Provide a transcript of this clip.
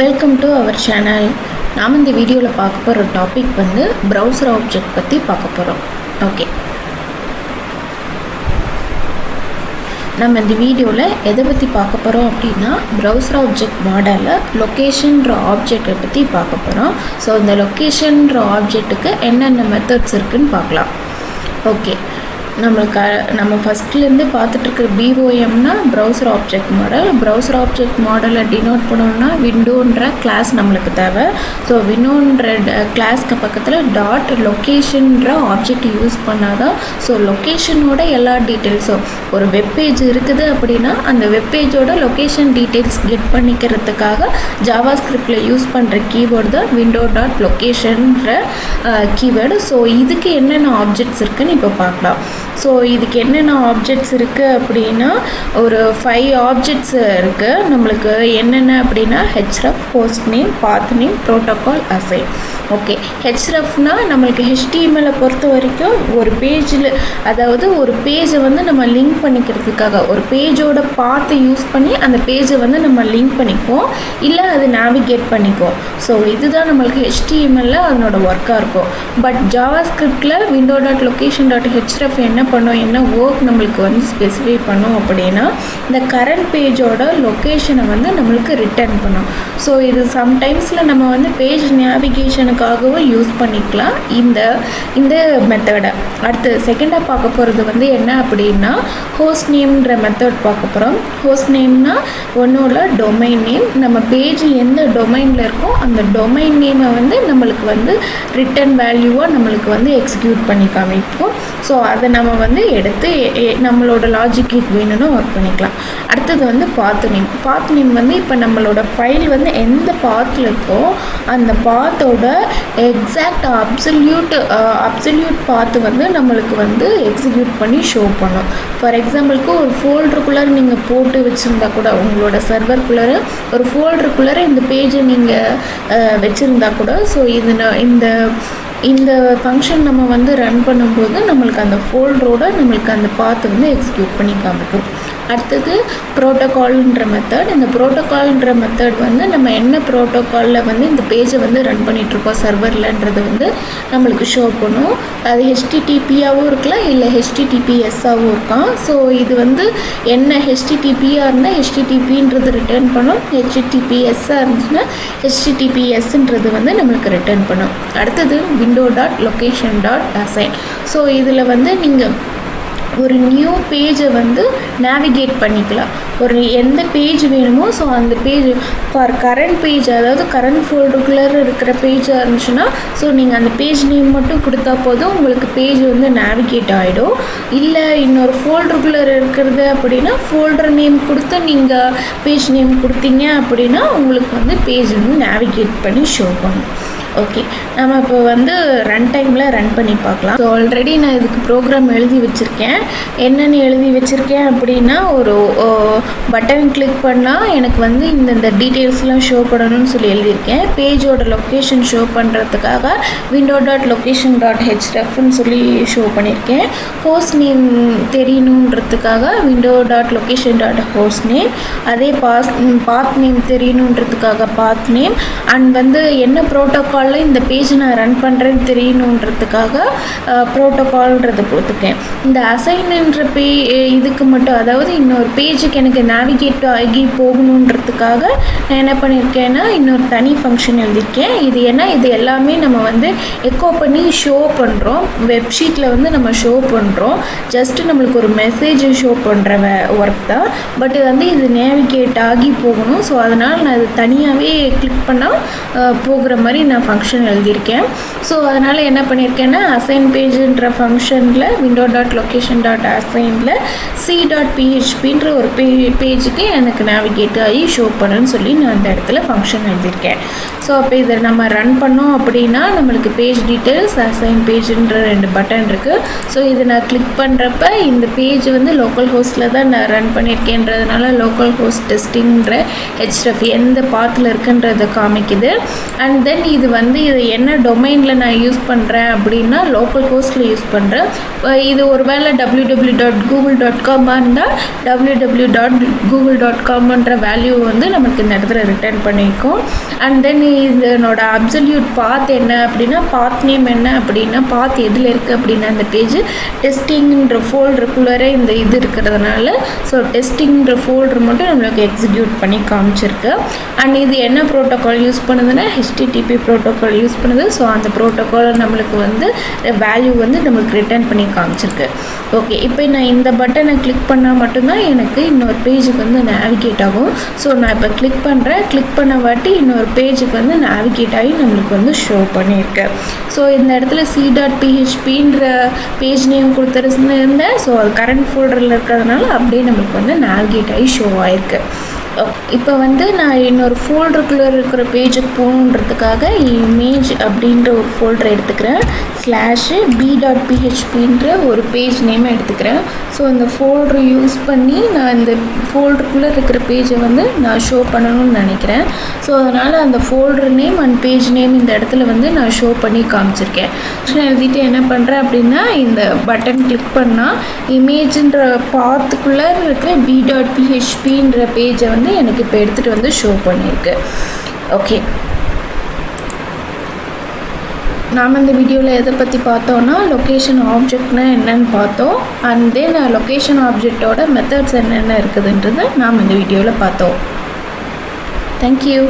Welcome to our channel. நாம் இந்த வீடியோவில் பார்க்க போகிற டாபிக் வந்து ப்ரௌசர் ஆப்ஜெக்ட் பற்றி பார்க்க போகிறோம். ஓகே, நம்ம இந்த வீடியோவில் எதை பற்றி பார்க்க போகிறோம் அப்படின்னா ப்ரௌசர் ஆப்ஜெக்ட் மாடலில் லொக்கேஷன்ற ஆப்ஜெக்டை பற்றி பார்க்க போகிறோம். ஸோ இந்த லொக்கேஷன்ற ஆப்ஜெக்ட்டுக்கு என்னென்ன மெத்தட்ஸ் இருக்குதுன்னு பார்க்கலாம். ஓகே, நம்ம ஃபஸ்ட்லேருந்து பார்த்துட்ருக்கிற பிஓஎம்னா browser object model. Browser object மாடலை டினோட் பண்ணணும்னா விண்டோன்ற கிளாஸ் நம்மளுக்கு தேவை. ஸோ விண்டோன்ற கிளாஸ்க்கு பக்கத்தில் டாட் லொக்கேஷன்ற ஆப்ஜெக்ட் யூஸ் பண்ணால் தான் ஸோ லொக்கேஷனோட எல்லா டீட்டெயில்ஸும் ஒரு வெப்பேஜ் இருக்குது அப்படின்னா அந்த வெப்பேஜோட லொக்கேஷன் டீட்டெயில்ஸ் கெட் பண்ணிக்கிறதுக்காக ஜாவாஸ்கிரிப்டில் யூஸ் பண்ணுற கீவேர்டு தான் window.locationன்ற கீவேர்டு. ஸோ இதுக்கு என்னென்ன ஆப்ஜெக்ட்ஸ் இருக்குதுன்னு இப்போ பார்க்கலாம். ஸோ இதுக்கு என்னென்ன ஆப்ஜெக்ட்ஸ் இருக்குது அப்படின்னா ஒரு 5 ஆப்ஜெக்ட்ஸ் இருக்குது நம்மளுக்கு. என்னென்ன அப்படின்னா href, hostname, pathname, protocol, assign. Okay, hrefனால் நம்மளுக்கு HTML பொறுத்த வரைக்கும் ஒரு பேஜில், அதாவது ஒரு பேஜை வந்து நம்ம லிங்க் பண்ணிக்கிறதுக்காக ஒரு பேஜோட பாத்தை யூஸ் பண்ணி அந்த பேஜை வந்து நம்ம லிங்க் பண்ணிக்குவோம், இல்லை அது நேவிகேட் பண்ணிக்குவோம். ஸோ இதுதான் நம்மளுக்கு HTML அதனோட ஒர்க்காக இருக்கும். பட் ஜாவாஸ்கிரிப்டில் window.location.href என்ன பண்ணோம், என்ன ஒர்க் நம்மளுக்கு வந்து ஸ்பெசிஃபை பண்ணோம் அப்படின்னா இந்த கரண்ட் பேஜோட லொக்கேஷனை வந்து நம்மளுக்கு ரிட்டர்ன் பண்ணோம். ஸோ இது சம்டைம்ஸில் நம்ம வந்து பேஜ் நேவிகேஷனுக்காகவும் யூஸ் பண்ணிக்கலாம் இந்த மெத்தடை. அடுத்து செகண்டாக பார்க்க போகிறது வந்து என்ன அப்படின்னா ஹோஸ்ட் நேம்ன்ற மெத்தட் பார்க்க போகிறோம். ஹோஸ்ட் நேம்னா ஒன்றும் இல்லை, டொமைன் நேம். நம்ம பேஜ் எந்த டொமைனில் இருக்கோ அந்த டொமைன் நேமை வந்து நம்மளுக்கு வந்து ரிட்டர்ன் வேல்யூவாக நம்மளுக்கு வந்து எக்ஸிக்யூட் பண்ணி காமிப்போம். ஸோ அதை நம்ம வந்து எடுத்து நம்மளோட லாஜிக்கு வேணும்னு ஒர்க் பண்ணிக்கலாம். அடுத்தது வந்து பாத் நேம் வந்து இப்போ நம்மளோட ஃபைல் வந்து எந்த பாத்தில் இருக்கோ அந்த பாத்தோட எக்ஸாக்ட் அப்சல்யூட் பாத்து வந்து நம்மளுக்கு வந்து எக்ஸிக்யூட் பண்ணி ஷோ பண்ணும். ஃபார் எக்ஸாம்பிளுக்கு ஒரு ஃபோல்டருக்குள்ளே நீங்கள் போட்டு வச்சுருந்தா கூட, உங்களோட சர்வருக்குள்ளே ஒரு ஃபோல்டருக்குள்ளே இந்த பேஜை நீங்கள் வச்சுருந்தா கூட, ஸோ இந்த ஃபங்க்ஷன் நம்ம வந்து ரன் பண்ணும்போது நம்மளுக்கு அந்த ஃபோல்டரோட நம்மளுக்கு அந்த பாத்து வந்து எக்ஸிக்யூட் பண்ணி காமிக்கும். அடுத்தது ப்ரோட்டோகால்ன்ற மெத்தட். இந்த ப்ரோட்டோகால்ன்ற மெத்தட் வந்து நம்ம என்ன ப்ரோட்டோகாலில் வந்து இந்த பேஜை வந்து ரன் பண்ணிகிட்ருக்கோம் சர்வர்லன்றது வந்து நம்மளுக்கு ஷோ பண்ணும். அது HTTPயாகவும் இருக்கலாம், இல்லை HTTPSஆகவும் இருக்கலாம். ஸோ இது வந்து என்ன HTTPயாக இருந்தால் HTTPன்றது ரிட்டர்ன் பண்ணும், HTTPSஆக இருந்துச்சுன்னா HTTPSன்றது வந்து நம்மளுக்கு ரிட்டர்ன் பண்ணும். அடுத்தது window.location.assign. ஸோ இதில் வந்து நீங்கள் ஒரு நியூ பேஜை வந்து நேவிகேட் பண்ணிக்கலாம். ஒரு எந்த பேஜ் வேணுமோ ஸோ அந்த பேஜ் ஃபார் கரண்ட் பேஜ், அதாவது கரண்ட் ஃபோல்டருக்குள்ளே இருக்கிற பேஜாக இருந்துச்சுன்னா ஸோ நீங்கள் அந்த பேஜ் நேம் மட்டும் கொடுத்தா போதும், உங்களுக்கு பேஜ் வந்து நேவிகேட் ஆகிடும். இல்லை இன்னொரு ஃபோல்டருக்குள்ளே இருக்கிறது அப்படின்னா ஃபோல்டர் நேம் கொடுத்து நீங்கள் பேஜ் நேம் கொடுத்தீங்க அப்படின்னா உங்களுக்கு வந்து பேஜ் வந்து நேவிகேட் பண்ணி ஷோ பண்ணும். ஓகே, நம்ம இப்போ வந்து ரன் டைமில் ரன் பண்ணி பார்க்கலாம். ஸோ ஆல்ரெடி நான் இதுக்கு ப்ரோக்ராம் எழுதி வச்சுருக்கேன். என்னென்னு எழுதி வச்சுருக்கேன் அப்படின்னா ஒரு பட்டன் கிளிக் பண்ணால் எனக்கு வந்து இந்த டீட்டெயில்ஸ்லாம் ஷோ பண்ணணும்னு சொல்லி எழுதியிருக்கேன். பேஜோட லொக்கேஷன் ஷோ பண்ணுறதுக்காக window.location.hrefன்னு சொல்லி ஷோ பண்ணியிருக்கேன். ஹோஸ்ட் நேம் தெரியணுன்றதுக்காக window.location.hostname. அதே பாத் நேம் தெரியணுன்றதுக்காக பாத் நேம். அண்ட் வந்து என்ன ப்ரோட்டோகால் இந்த பேஜ் நான் ரன் பண்ணுறேன்னு தெரியணுன்றதுக்காக ப்ரோட்டோகால்ன்றது கொடுத்துருக்கேன். இந்த அசைன்ன்ற இதுக்கு மட்டும், அதாவது இன்னொரு பேஜுக்கு எனக்கு நேவிகேட் ஆகி போகணுன்றதுக்காக நான் என்ன பண்ணியிருக்கேன்னா இன்னொரு தனி ஃபங்க்ஷன் எழுதியிருக்கேன். இது ஏன்னா இது எல்லாமே நம்ம வந்து எக்கோ பண்ணி ஷோ பண்ணுறோம், வெப்ஷீட்டில் வந்து நம்ம ஷோ பண்ணுறோம். ஜஸ்ட்டு நம்மளுக்கு ஒரு மெசேஜ் ஷோ பண்ணுற ஒர்க் தான். பட் வந்து இது நேவிகேட் ஆகி போகணும். ஸோ அதனால் நான் இது தனியாகவே கிளிக் பண்ணால் போகிற மாதிரி நான் ஃபங்க்ஷன் எழுதியிருக்கேன். ஸோ அதனால் என்ன பண்ணியிருக்கேன்னா அசைன் பேஜுன்ற ஃபங்க்ஷனில் window.location.assignல c.phpன்ற ஒரு பேஜுக்கு எனக்கு நேவிகேட் ஆகி ஷோ பண்ணுன்னு சொல்லி நான் அந்த இடத்துல ஃபங்க்ஷன் எழுதியிருக்கேன். ஸோ அப்போ இதை நம்ம ரன் பண்ணோம் அப்படின்னா நம்மளுக்கு பேஜ் டீட்டெயில்ஸ், அசைன் பேஜுன்ற 2 பட்டன் இருக்குது. ஸோ இதை நான் கிளிக் பண்ணுறப்ப இந்த பேஜ் வந்து லோக்கல் ஹோஸ்ட்டில் தான் நான் ரன் பண்ணியிருக்கேன்றதுனால லோக்கல் ஹோஸ்ட் டெஸ்டிங்கிற href எந்த பாத்தில் இருக்குன்றதை காமிக்குது. அண்ட் தென் இது வந்து இது என்ன டொமைனில் நான் யூஸ் பண்ணுறேன் அப்படின்னா லோக்கல் ஹோஸ்ட்டில் யூஸ் பண்ணுறேன். இது ஒரு வேளை www.google.com இருந்தால் www.google.comன்ற வேல்யூ வந்து நமக்கு இந்த இடத்துல ரிட்டர்ன் பண்ணிக்கும். அண்ட் தென் இதனோட அப்சல்யூட் பாத் என்ன அப்படின்னா பாத் நேம் என்ன அப்படின்னா பாத் எதில் இருக்குது அப்படின்னா அந்த பேஜ் டெஸ்டிங்ன்ற ஃபோல்டருக்குள்ளே இந்த இது இருக்கிறதுனால ஸோ டெஸ்டிங்ன்ற ஃபோல்டர் மட்டும் நம்மளுக்கு எக்ஸிக்யூட் பண்ணி காமிச்சிருக்கு. அண்ட் இது என்ன ப்ரோட்டோக்கால் யூஸ் பண்ணுதுன்னா HTTP ப்ரோட்டோக்கால் யூஸ் பண்ணுது. ஸோ அந்த ப்ரோட்டோக்கால் நம்மளுக்கு வந்து வேல்யூ வந்து நம்மளுக்கு ரிட்டர்ன் பண்ணி காமிச்சிருக்கு. ஓகே, இப்போ நான் இந்த பட்டனை கிளிக் பண்ணால் மட்டும்தான் எனக்கு இன்னொரு பேஜுக்கு வந்து நேவிகேட் ஆகும். ஸோ நான் இப்போ கிளிக் பண்ணுறேன், கிளிக் பண்ண வாட்டி இன்னொரு பேஜுக்கு வந்து நேவிகேட் ஆகி நம்மளுக்கு வந்து ஷோ பண்ணியிருக்கேன். ஸோ இந்த இடத்துல c.phpன்ற பேஜ் நேம் கொடுத்துருந்தேன். ஸோ அது கரண்ட் ஃபோல்டரில் இருக்கிறதுனால அப்படியே நம்மளுக்கு வந்து நேவிகேட் ஆகி ஷோ ஆகிருக்கு. இப்போ வந்து நான் இன்னொரு ஃபோல்டருக்குள்ளே இருக்கிற பேஜுக்கு போகணுன்றதுக்காக இமேஜ் அப்படின்ற ஒரு ஃபோல்டரை எடுத்துக்கிறேன். /b.phpன்ற ஒரு பேஜ் நேமை எடுத்துக்கிறேன். ஸோ இந்த ஃபோல்டர் யூஸ் பண்ணி நான் இந்த ஃபோல்டருக்குள்ளே இருக்கிற பேஜை வந்து நான் ஷோ பண்ணணும்னு நினைக்கிறேன். ஸோ அதனால் அந்த folder name and page name இந்த இடத்துல வந்து நான் ஷோ பண்ணி காமிச்சிருக்கேன். ஸோ நான் எழுதிட்டு என்ன பண்ணுறேன் அப்படின்னா இந்த பட்டன் கிளிக் பண்ணால் இமேஜ்ன்ற பாத்துக்குள்ளே இருக்கிற b.phpன்ற பேஜை வந்து எனக்கு இப்போ எடுத்துகிட்டு வந்து ஷோ பண்ணியிருக்கு. ஓகே, நாம் இந்த வீடியோவில் எதை பற்றி பார்த்தோன்னா லொக்கேஷன் ஆப்ஜெக்ட்னா என்னன்னு பார்த்தோம். அண்ட் தென் லொக்கேஷன் ஆப்ஜெக்டோட மெத்தட்ஸ் என்னென்ன இருக்குதுன்றதை நாம் இந்த வீடியோவில் பார்த்தோம். தேங்க்யூ.